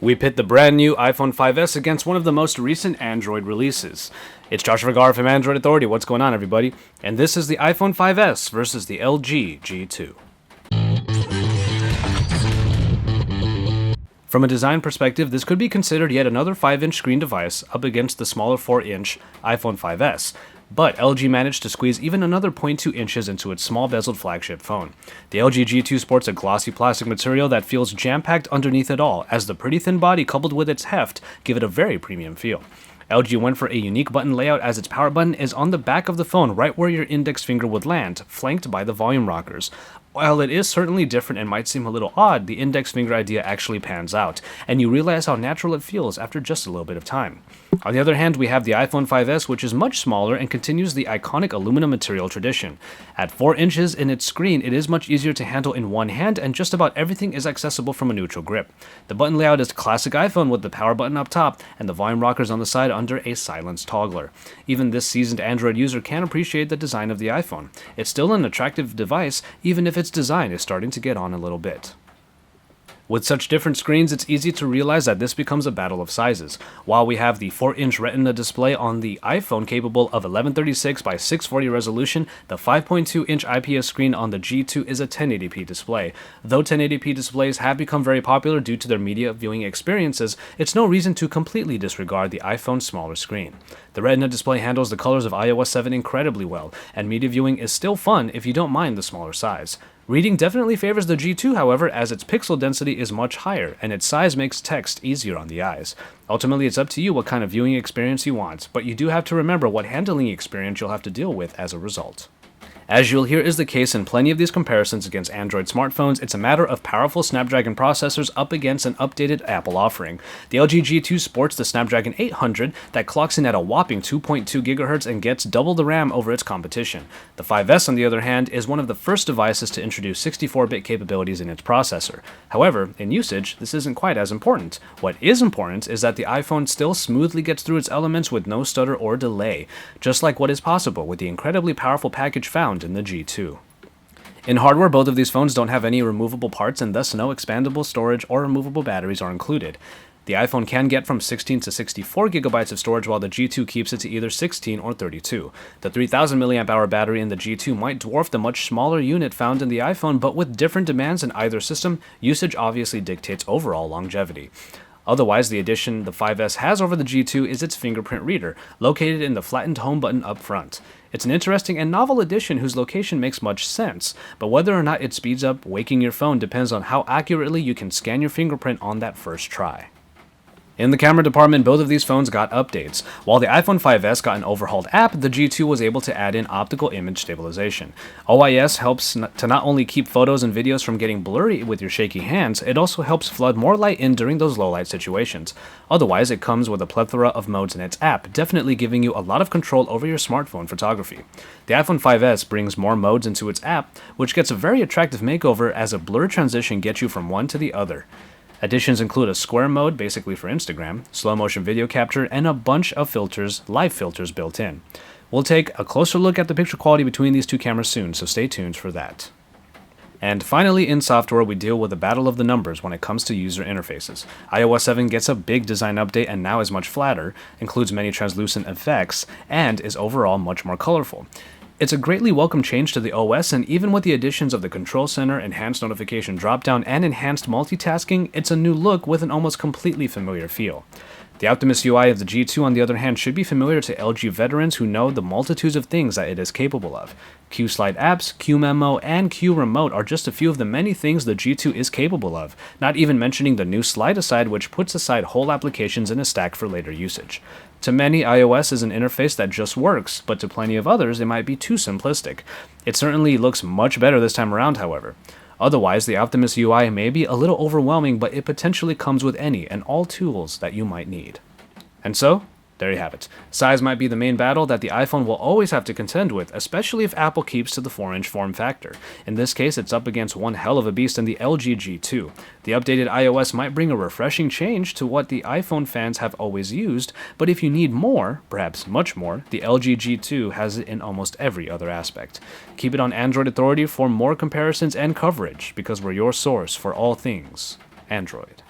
We pit the brand new iPhone 5S against one of the most recent Android releases. It's Josh Vergara from Android Authority. What's going on, everybody? And this is the iPhone 5S versus the LG G2. From a design perspective, this could be considered yet another 5-inch screen device up against the smaller 4-inch iPhone 5S. But LG managed to squeeze even another 0.2 inches into its small bezeled flagship phone. The LG G2 sports a glossy plastic material that feels jam-packed underneath it all, as the pretty thin body coupled with its heft give it a very premium feel. LG went for a unique button layout as its power button is on the back of the phone right where your index finger would land, flanked by the volume rockers. While it is certainly different and might seem a little odd, the index finger idea actually pans out, and you realize how natural it feels after just a little bit of time. On the other hand, we have the iPhone 5S, which is much smaller and continues the iconic aluminum material tradition. At 4 inches in its screen, it is much easier to handle in one hand, and just about everything is accessible from a neutral grip. The button layout is classic iPhone with the power button up top and the volume rockers on the side under a silence toggler. Even this seasoned Android user can appreciate the design of the iPhone. It's still an attractive device, even if its design is starting to get on a little bit. With such different screens, it's easy to realize that this becomes a battle of sizes. While we have the 4-inch Retina display on the iPhone capable of 1136 by 640 resolution, the 5.2-inch IPS screen on the G2 is a 1080p display. Though 1080p displays have become very popular due to their media viewing experiences, it's no reason to completely disregard the iPhone's smaller screen. The Retina display handles the colors of iOS 7 incredibly well, and media viewing is still fun if you don't mind the smaller size. Reading definitely favors the G2, however, as its pixel density is much higher, and its size makes text easier on the eyes. Ultimately, it's up to you what kind of viewing experience you want, but you do have to remember what handling experience you'll have to deal with as a result. As you'll hear is the case in plenty of these comparisons against Android smartphones, it's a matter of powerful Snapdragon processors up against an updated Apple offering. The LG G2 sports the Snapdragon 800 that clocks in at a whopping 2.2 GHz and gets double the RAM over its competition. The 5S, on the other hand, is one of the first devices to introduce 64-bit capabilities in its processor. However, in usage, this isn't quite as important. What is important is that the iPhone still smoothly gets through its elements with no stutter or delay, just like what is possible with the incredibly powerful package found in the G2. In hardware, both of these phones don't have any removable parts and thus no expandable storage or removable batteries are included. The iPhone can get from 16 to 64 gigabytes of storage while the G2 keeps it to either 16 or 32. The 3000 mAh battery in the G2 might dwarf the much smaller unit found in the iPhone, but with different demands in either system, usage obviously dictates overall longevity. Otherwise, the addition the 5S has over the G2 is its fingerprint reader, located in the flattened home button up front. It's an interesting and novel addition whose location makes much sense, but whether or not it speeds up waking your phone depends on how accurately you can scan your fingerprint on that first try. In the camera department, both of these phones got updates. While the iPhone 5S got an overhauled app, the G2 was able to add in optical image stabilization. OIS helps to not only keep photos and videos from getting blurry with your shaky hands, it also helps flood more light in during those low light situations. Otherwise, it comes with a plethora of modes in its app, definitely giving you a lot of control over your smartphone photography. The iPhone 5S brings more modes into its app, which gets a very attractive makeover as a blur transition gets you from one to the other. Additions include a square mode, basically for Instagram, slow motion video capture, and a bunch of filters, live filters built in. We'll take a closer look at the picture quality between these two cameras soon, so stay tuned for that. And finally, in software, we deal with the battle of the numbers when it comes to user interfaces. iOS 7 gets a big design update and now is much flatter, includes many translucent effects, and is overall much more colorful. It's a greatly welcome change to the OS, and even with the additions of the Control Center, enhanced notification dropdown, and enhanced multitasking, it's a new look with an almost completely familiar feel. The Optimus UI of the G2, on the other hand, should be familiar to LG veterans who know the multitudes of things that it is capable of. Q-Slide apps, Q-Memo, and Q-Remote are just a few of the many things the G2 is capable of, not even mentioning the new Slide Aside, which puts aside whole applications in a stack for later usage. To many, iOS is an interface that just works, but to plenty of others, it might be too simplistic. It certainly looks much better this time around, however. Otherwise, the Optimus UI may be a little overwhelming, but it potentially comes with any and all tools that you might need. And so, there you have it. Size might be the main battle that the iPhone will always have to contend with, especially if Apple keeps to the 4-inch form factor. In this case, it's up against one hell of a beast in the LG G2. The updated iOS might bring a refreshing change to what the iPhone fans have always used, but if you need more, perhaps much more, the LG G2 has it in almost every other aspect. Keep it on Android Authority for more comparisons and coverage, because we're your source for all things Android.